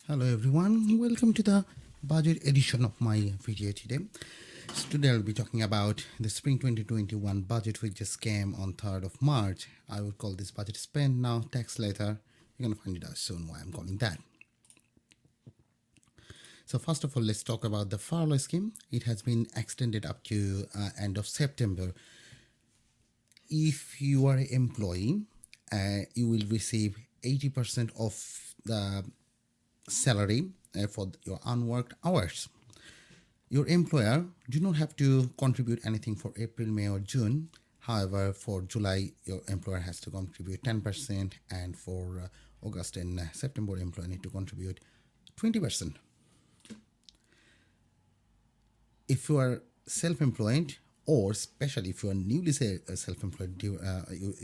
Hello everyone, welcome to the budget edition of my video today. So today I'll be talking about the Spring 2021 budget which just came on 3rd of March. I would call this budget spend now, tax later. You're going to find it out soon why I'm calling that. So first of all, let's talk about the Farlow Scheme. It has been extended up to end of September. If you are an employee, you will receive 80% of the salary for your unworked hours. Your employer do not have to contribute anything for April, May or June. However, for July, your employer has to contribute 10%, and for August and September, employer need to contribute 20%. If you are self-employed, or especially if you are newly self-employed, you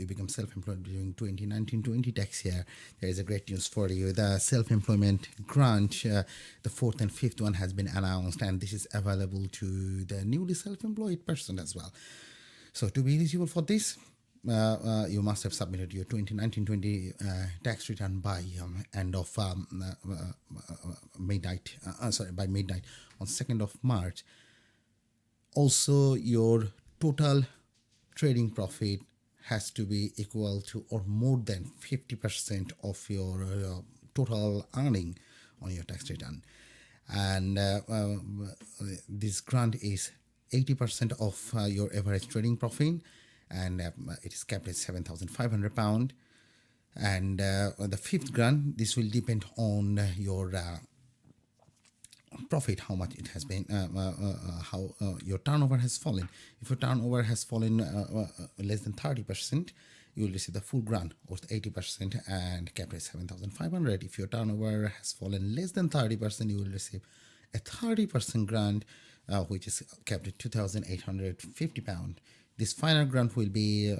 become self-employed during 2019-20 tax year, there is a great news for you. The self-employment grant, the fourth and fifth one has been announced, and this is available to the newly self-employed person as well. So to be eligible for this, you must have submitted your 2019-20 tax return by end of midnight. By midnight on 2nd of March. Also, your total trading profit has to be equal to or more than 50% of your total earning on your tax return. And this grant is 80% of your average trading profit, and it is capped at £7,500. And the fifth grant, this will depend on your profit, how much it has been, how your turnover has fallen. If your turnover has fallen less than 30%, you will receive the full grant of 80% and capped at 7,500. If your turnover has fallen less than 30%, you will receive a 30% grant, which is capped at £2,850. This final grant will be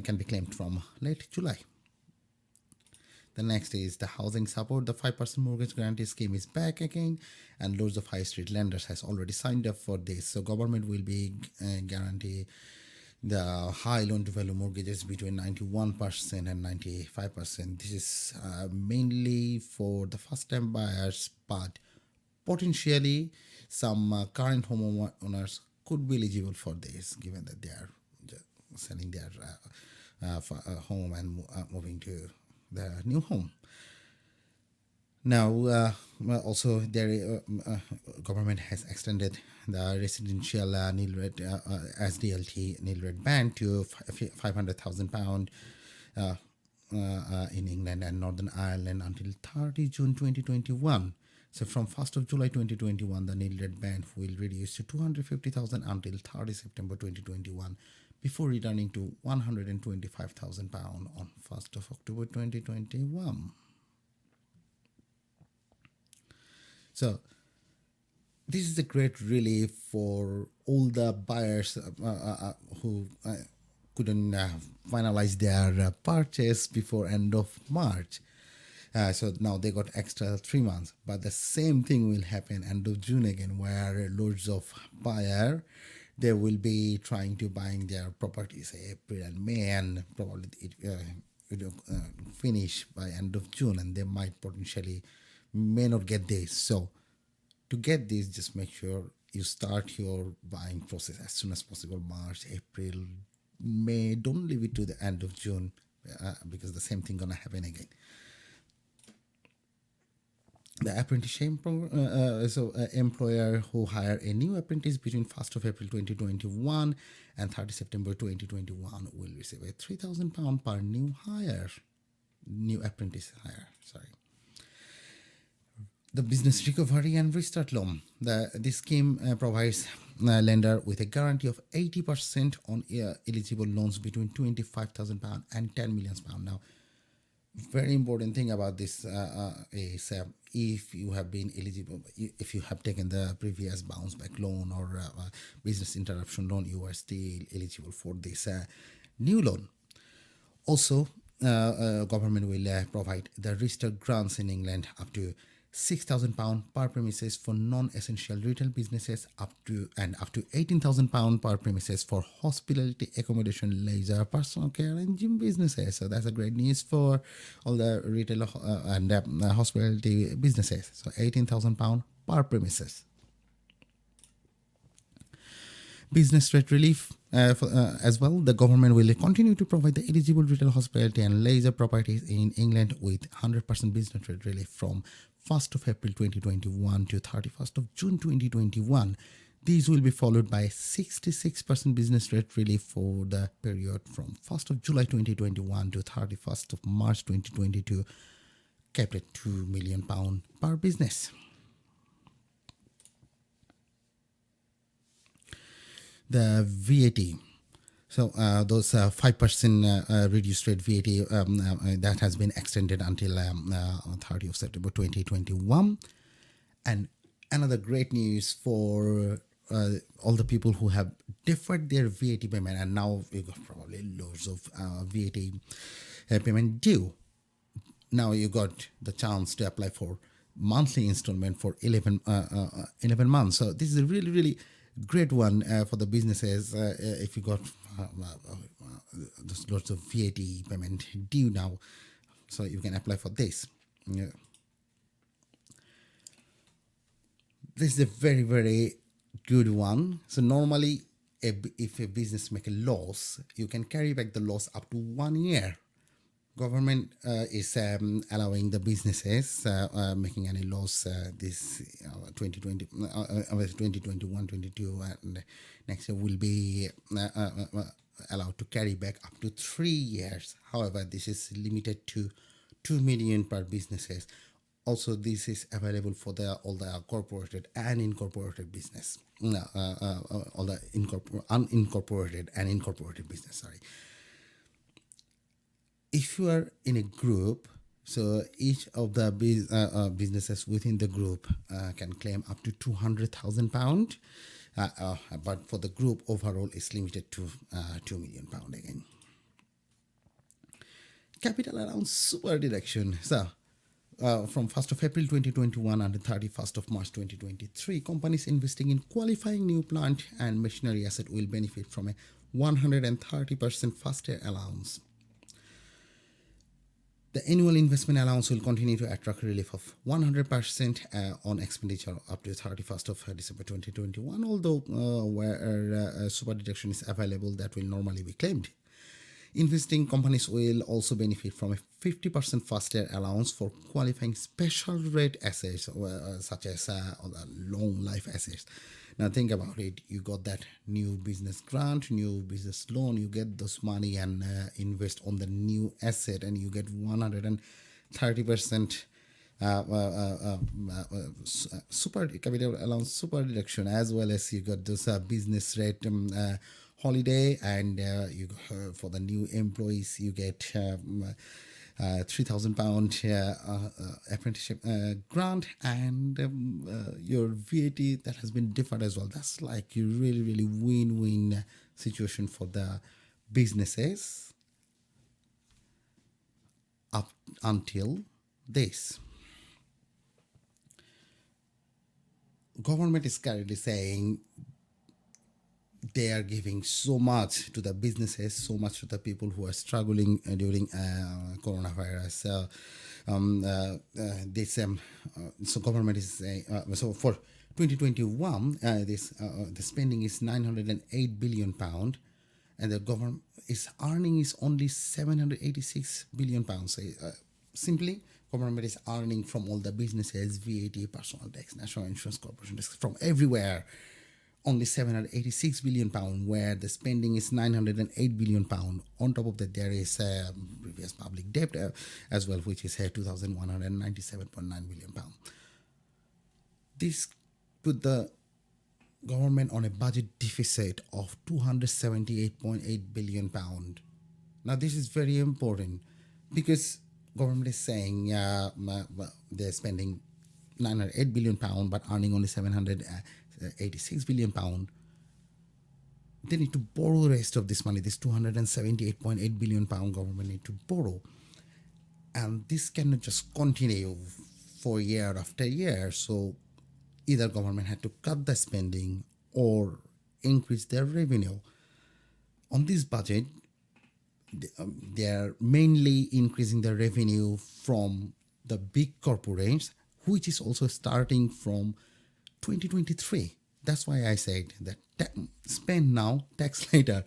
can be claimed from late July. The next is the housing support. The 5% mortgage guarantee scheme is back again, and loads of high street lenders has already signed up for this. So government will be guarantee the high loan to value mortgages between 91% and 95%. This is mainly for the first time buyers, but potentially some current homeowners could be eligible for this, given that they are selling their home and moving to the new home. Now, also there government has extended the residential nil rate SDLT nil rate ban to £500,000 in England and Northern Ireland until 30 June 2021. So from 1st of July 2021, the nil rate ban will reduce to 250,000 until 30 September 2021, before returning to £125,000 on 1st of October 2021. So this is a great relief for all the buyers who couldn't finalize their purchase before end of March. So now they got extra 3 months, but the same thing will happen end of June again, where loads of buyer, they will be trying to buying their properties April and May, and probably it will finish by end of June, and they might potentially may not get this. So to get this, just make sure you start your buying process as soon as possible. March, April, May, don't leave it to the end of June, because the same thing gonna happen again. The apprenticeship program, employer who hire a new apprentice between 1st of April 2021 and 30 September 2021 will receive a £3,000 per new apprentice hire. The business recovery and restart loan. This scheme provides lender with a guarantee of 80% on eligible loans between £25,000 and £10 million. Now, very important thing about this is if you have been eligible, if you have taken the previous bounce back loan or business interruption loan, you are still eligible for this new loan. Also, government will provide the restart grants in England up to £6,000 per premises for non-essential retail businesses, up to £18,000 per premises for hospitality, accommodation, leisure, personal care, and gym businesses. So that's a great news for all the retail and hospitality businesses. So £18,000 per premises. Business rate relief as well. The government will continue to provide the eligible retail, hospitality, and leisure properties in England with 100% business rate relief from 1st of April 2021 to 31st of June 2021. These will be followed by 66% business rate relief for the period from 1st of July 2021 to 31st of March 2022, capped at £2 million per business. The VAT. So those 5% reduced rate VAT that has been extended until 30th of September 2021. And another great news for all the people who have deferred their VAT payment, and now we got probably loads of VAT payment due. Now you got the chance to apply for monthly installment for 11 months. So this is a really, really great one for the businesses. If you got there's lots of VAT payment due now, so you can apply for this. Yeah. This is a very, very good one. So normally, if a business make a loss, you can carry back the loss up to 1 year. Government is allowing the businesses making any loss this 2020, 2021, 22, and next year will be allowed to carry back up to 3 years. However, this is limited to 2 million per businesses. Also, this is available for all the corporated and incorporated business, all the unincorporated and incorporated business. Sorry. If you are in a group, so each of the businesses within the group can claim up to £200,000, but for the group overall, it's limited to £2 million again. Capital allowance super deduction. So from 1st of April 2021 and 31st of March 2023, companies investing in qualifying new plant and machinery asset will benefit from a 130% first year allowance. The annual investment allowance will continue to attract relief of 100% on expenditure up to 31st of December 2021, although where super deduction is available, that will normally be claimed. Investing companies will also benefit from a 50% first year allowance for qualifying special rate assets such as long life assets. Now think about it. You got that new business grant, new business loan, you get those money and invest on the new asset, and you get 130% super capital allowance super deduction, as well as you got this business rate holiday, and you for the new employees you get £3,000 apprenticeship grant, and your VAT that has been deferred as well. That's like a really, really win-win situation for the businesses up until this. Government is currently saying they are giving so much to the businesses, so much to the people who are struggling during coronavirus. So government is saying, so for 2021, the spending is £908 billion, and the government is earning is only £786 billion. So, simply, government is earning from all the businesses, VAT, personal tax, national insurance, corporation tax, from everywhere, only £786 billion, where the spending is £908 billion. On top of that, there is previous public debt as well, which is £2,197.9 billion. This put the government on a budget deficit of £278.8 billion. Now, this is very important because government is saying they're spending £908 billion but earning only £786 billion. They need to borrow the rest of this money, this £278.8 billion government need to borrow. And this cannot just continue for year after year. So either government had to cut the spending or increase their revenue. On this budget, they are mainly increasing the revenue from the big corporates, which is also starting from 2023. That's why I said that spend now, tax later.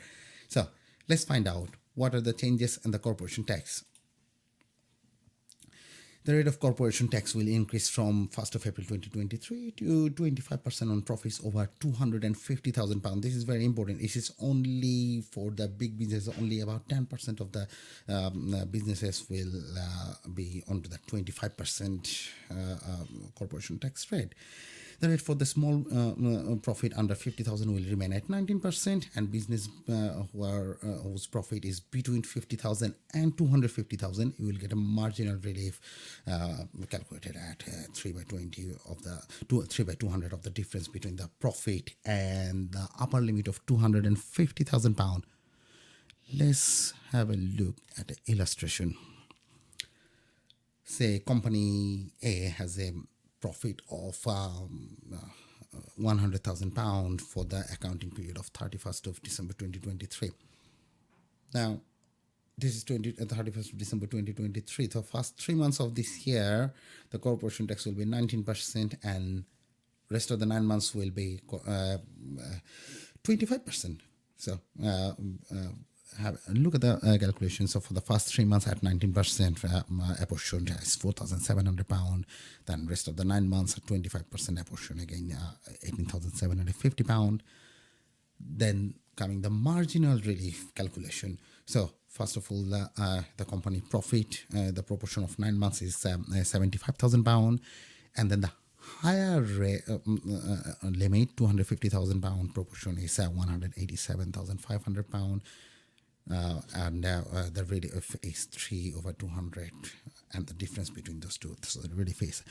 So let's find out what are the changes in the corporation tax. The rate of corporation tax will increase from 1st of April 2023 to 25% on profits over £250,000. This is very important. This is only for the big businesses. Only about 10% of the businesses will be onto the 25% corporation tax rate. The rate for the small profit under 50,000 will remain at 19%, and business whose profit is between 50,000 and 250,000, you will get a marginal relief calculated at 3 by 20 of the 3 by 200 of the difference between the profit and the upper limit of £250,000. Let's have a look at the illustration. Say company A has a profit of £100,000 for the accounting period of 31st of December 2023. Now, this is 31st of December 2023. So first 3 months of this year, the corporation tax will be 19%, and rest of the 9 months will be 25%. So have a look at the calculation. So for the first 3 months at 19%, apportioned is £4,700. Then rest of the 9 months at 25% apportioned, again £18,750. Then coming the marginal relief calculation. So first of all, the company profit, the proportion of 9 months is £75,000, and then the higher limit, £250,000 proportion, is £187,500. And the relief is 3 over 200, and the difference between those two, so the relief is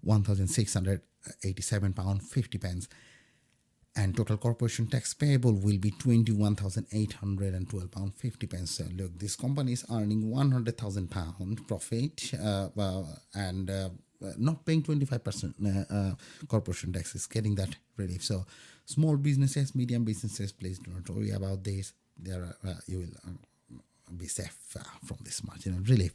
£1,687.50, and total corporation tax payable will be £21,812.50. So look, this company is earning £100,000 profit and not paying 25% corporation tax, is getting that relief. So small businesses, medium businesses, please do not worry about this. There you will be safe from this marginal relief.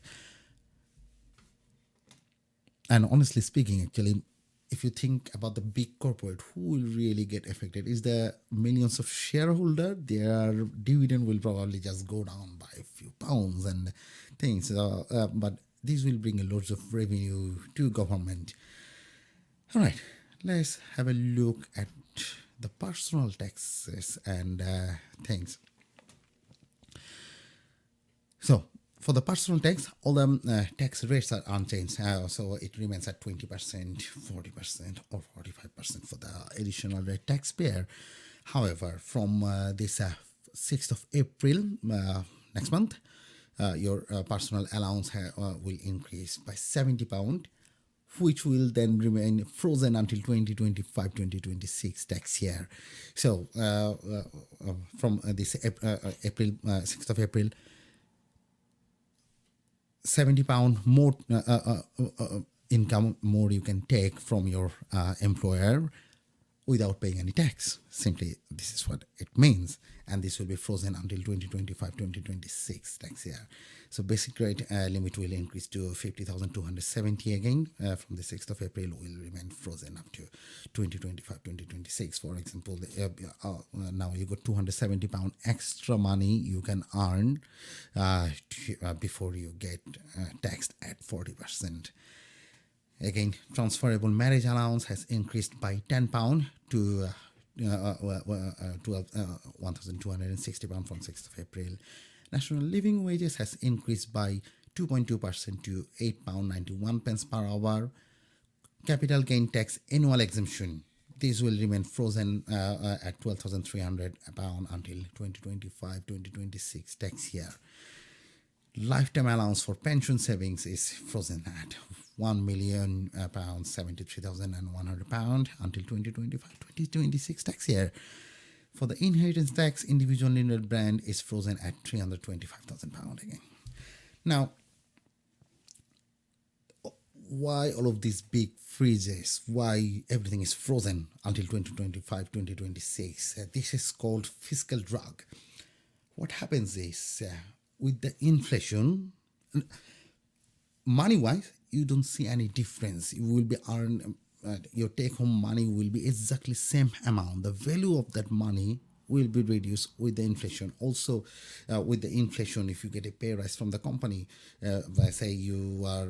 And honestly speaking, actually, if you think about the big corporate, who will really get affected is the millions of shareholders. Their dividend will probably just go down by a few pounds and things. But this will bring a lots of revenue to government. All right, let's have a look at the personal taxes and things. So for the personal tax, all the tax rates are unchanged. So it remains at 20%, 40%, or 45% for the additional rate taxpayer. However, from this 6th of April next month, your personal allowance will increase by £70, which will then remain frozen until 2025-2026 tax year. So from this April 6th of April, £70 more income more you can take from your employer without paying any tax. Simply, this is what it means, and this will be frozen until 2025-2026 tax year. So basic rate limit will increase to 50,270 again from the 6th of April, will remain frozen up to 2025-2026. For example, now you got £270 extra money you can earn before you get taxed at 40%. Again, transferable marriage allowance has increased by £10 to £1,260 from 6th of April. National living wages has increased by 2.2% to £8.91 per hour. Capital gain tax annual exemption, this will remain frozen at £12,300 until 2025-2026 tax year. Lifetime allowance for pension savings is frozen at £1,073,100 until 2025-2026 tax year. For the inheritance tax, individual limited brand is frozen at £325,000 again. Now, why all of these big freezes, why everything is frozen until 2025, 2026. This is called fiscal drag. What happens is with the inflation, money wise, you don't see any difference. You will be your take home money will be exactly same amount. The value of that money will be reduced with the inflation. Also, with the inflation, if you get a pay rise from the company, say you are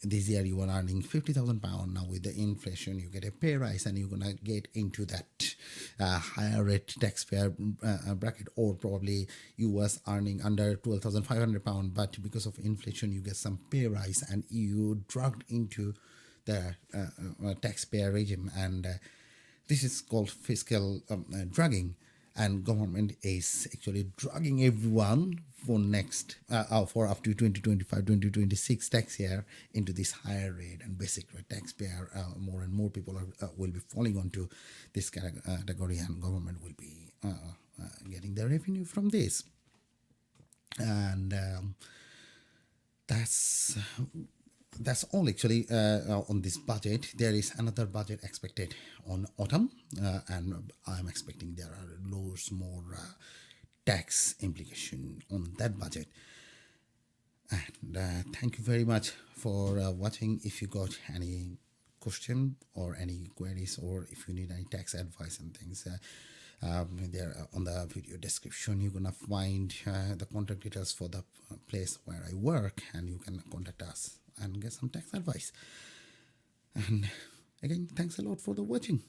this year you are earning £50,000. Now with the inflation, you get a pay rise, and you're gonna get into that higher rate taxpayer bracket, or probably you was earning under £12,500, but because of inflation, you get some pay rise, and you dragged into the taxpayer regime, and this is called fiscal dragging, and government is actually dragging everyone for next for up to 2025 2026 tax year into this higher rate and basic rate taxpayer. More and more people will be falling onto this category, and government will be getting the revenue from this. And that's all actually on this budget. There is another budget expected on autumn, and I'm expecting there are loads more tax implication on that budget. And thank you very much for watching. If you got any question or any queries, or if you need any tax advice and things, there on the video description you're gonna find the contact details for the place where I work, and you can contact us and get some tax advice. And again, thanks a lot for the watching.